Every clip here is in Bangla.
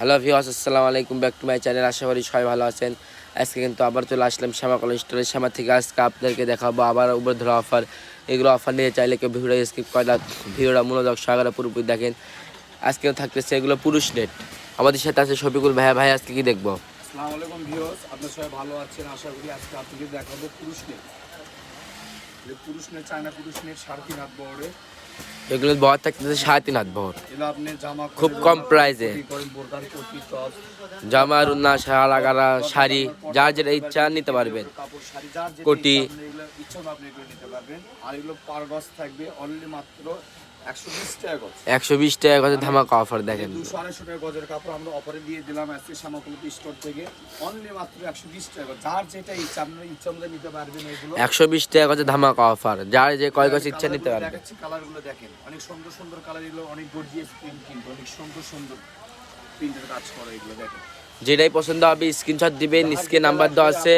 হ্যালো ভিউয়ার্স, আসসালামু আলাইকুম, ব্যাক টু মাই চ্যানেল। আশা করি সবাই ভালো আছেন। আজকে কিন্তু আবার চলে আসলাম শ্যামা কলেজ স্টোরের শ্যামা থেকে। আজকে আপনাদেরকে দেখাবো আবার উপর ধরা অফার। এগুলো অফার নিয়ে চাইলে কেউ ভিডিওটা স্কিপ করে না, ভিডিওটা মনোযোগ সহকারে পুরোপুরি দেখেন। আজকেও থাকতেছে এগুলো পুরুষ নেট। আমাদের সাথে আছে শফিকুল ভাইয়া। ভাই আজকে কি দেখবো? আসসালামু আলাইকুম ভিউয়ার্স, আপনারা সবাই ভালো আছেন আশা করি। আজকে আপনাদের দেখাবো পুরুষ নেট। পুরুষ নেট, চায়না পুরুষ নেট 3.5 হাত বহরে। এগুলো বহর থাকতেছে 3.5 হাত বহর। এগুলো আপনি জামা খুব কম প্রাইসে বোরকার কোটি টপ, জামা, রুনা, শাড়ি, শাড়ি যার যেটা ইচ্ছা নিতে পারবেন। কাপড়, শাড়ি যার যেটা কোটি ইচ্ছা আপনি এগুলো ইচ্ছা আপনি এগুলো নিতে পারবেন। আর এগুলো পার গজ থাকবে অনলি মাত্র 120 টাকা গজ। 120 টাকা গজে ধামাকা অফার দেখেন। 200-250 টাকা গজের কাপড় আমরা অফারে দিয়ে দিলাম আজকে শ্যামাকুল স্টোর থেকে অনলি মাত্র 120 টাকা। যার যেটা ইচ্ছা আপনার ইচ্ছা মতো নিতে পারবেন। এগুলো 120 টাকা গজে ধামাকা অফার, যার যে কয় গজ ইচ্ছা নিতে পারবেন। দেখাচ্ছি কালারগুলো দেখেন, অনেক সুন্দর সুন্দর কালার। এগুলো অনেক গর্জিয়াস প্রিন্ট, কিন্তু অনেক সুন্দর সুন্দর প্রিন্টের কাজ করা। এগুলো দেখেন, যেটাই পছন্দ হবে স্ক্রিনশট দিবেন। স্ক্রিন নাম্বার দেওয়া আছে,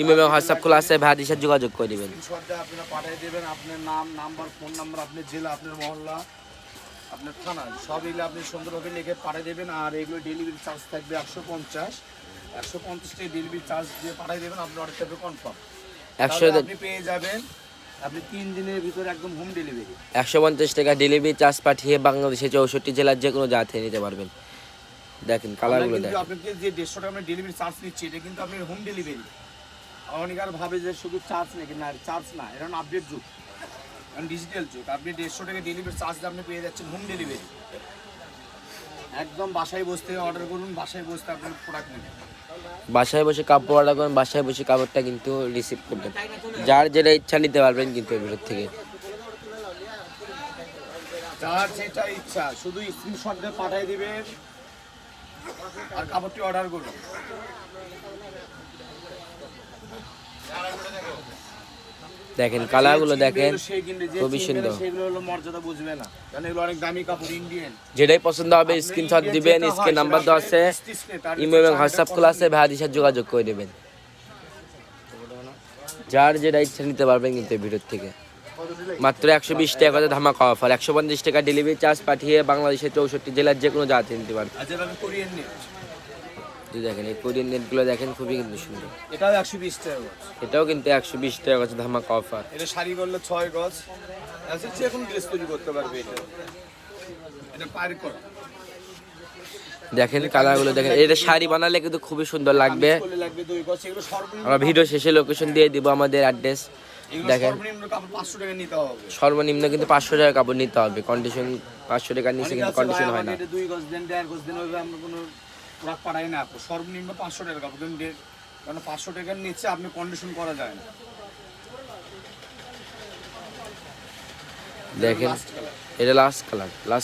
ইমেল হোয়াটসঅ্যাপ খোলা আছে, ভাইয়াদের সাথে যোগাযোগ করে দিবেন। স্ক্রিনশট দিয়ে আপনারা পাঠিয়ে দেবেন আপনার নাম, নাম্বার, ফোন নাম্বার, আপনার জেলা, আপনার মহল্লা, আপনার থানা, সব এগুলো আপনি সুন্দরভাবে লিখে পাঠিয়ে দেবেন। আর এগুলো ডেলিভারি চার্জ থাকবে 150 টাকা ডেলিভারি চার্জ দিয়ে পাঠিয়ে দেবেন। আপনি অর্ডার থাকবে কনফার্ম 100 আপনি পেয়ে যাবেন। আপনি 3 দিনের ভিতরে একদম হোম ডেলিভারি। 150 টাকা ডেলিভারি চার্জ পাঠিয়ে বাংলাদেশের 64 জেলার যে কোনো জায়গা থেকে নিতে পারবেন। দেখেন কালারগুলো দেখেন। আপনাকে যে 150 টাকা আমরা ডেলিভারি চার্জ নিচ্ছি, এটা কিন্তু আপনি হোম ডেলিভারি। অনেকে আর ভাবে যে শুধু চার্জ নাকি, না, চার্জ না, এটা আপডেট যুগ, ডিজিটাল যুগ। আপনি 150 টাকা ডেলিভারি চার্জ দিয়ে আপনি পেয়ে যাচ্ছেন হোম ডেলিভারি। একদম বাসায় বসতে অর্ডার করুন, বাসায় বসতে আপনার প্রোডাক্ট নেবেন। বাসায় বসে কাপড় অর্ডার করবেন, বাসায় বসে কাপড়টা কিন্তু রিসিভ করবেন। যার যেটা ইচ্ছা নিতে পারবেন কিন্তু এর ভিতর থেকে। যার যেটা ইচ্ছা শুধু স্ক্রিনশট দিয়ে পাঠিয়ে দিবেন আর কাপড়টি অর্ডার করুন। দেখেন কালারগুলো দেখেন, খুবই সুন্দর। সেগুলো হলো মর্যাদা বুঝবে না, কারণ এগুলো অনেক দামি কাপড়, ইন্ডিয়ান। যেটাই পছন্দ হবে স্ক্রিনশট দিবেন। স্ক্রিন নাম্বার দেওয়া আছে, ইমেল এবং হোয়াটসঅ্যাপ খোলা আছে, ভাইয়াদের সাথে যোগাযোগ করে দেবেন। যার যেটা ইচ্ছা নিতে পারবেন কিন্তু এই ভিডিওর থেকে। মাত্র 120 টাকা করে ধামাকা অফার। 150 টাকা ডেলিভারি চার্জ পাঠিয়ে বাংলাদেশের 64 জেলার যে কোনো জায়গা থেকে নিতে পারবেন। কোরিয়ান নেট, দেখেন এই কোরিয়ান নেটগুলো দেখেন, খুবই কিন্তু সুন্দর। এটাও 120 টাকা গজ। এটাও কিন্তু 120 টাকা করে ধামাকা অফার। এটা শাড়ি করলে 6 গজ, আছে যে কোনো ড্রেস তৈরি করতে পারবে। এটা পার করা দেখেন কালারগুলো দেখেন। এটা শাড়ি বানালে কিন্তু খুবই সুন্দর লাগবে। লাগবে 2 গজ। এগুলো সর্বনিম্ন আমরা ভিডিও শেষে লোকেশন দিয়ে দিব, আমাদের অ্যাড্রেস দেখেন। সর্বনিম্ন কাপড় 500 টাকা নিতে হবে। সর্বনিম্ন কিন্তু 500 টাকা কাপড় নিতে হবে। কন্ডিশন 500 টাকার নিচে কিন্তু কন্ডিশন হয় না। এটা 2 গজ দেন, 1.5 গজ দেন, ওইভাবে আমরা কোনো প্রোডাক্ট পাঠাই না। সর্বনিম্ন 500 টাকা কাপড় দেন, কারণ 500 টাকার নিচে আপনি কন্ডিশন করা যায় না। দেখেন এটা লাস্ট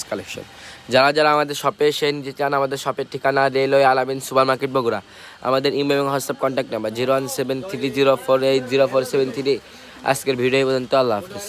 কালেকশন। যারা যারা আমাদের শপে এসে নিতে চান, আমাদের শপের ঠিকানা রেলওয়ে আলামিন সুপার মার্কেট বগুড়া। আমাদের ইমেল এবং হোয়াটসঅ্যাপ কন্ট্যাক্ট নাম্বার 01730480473। আজকের ভিডিও পর্যন্ত, আল্লাহ হাফিজ।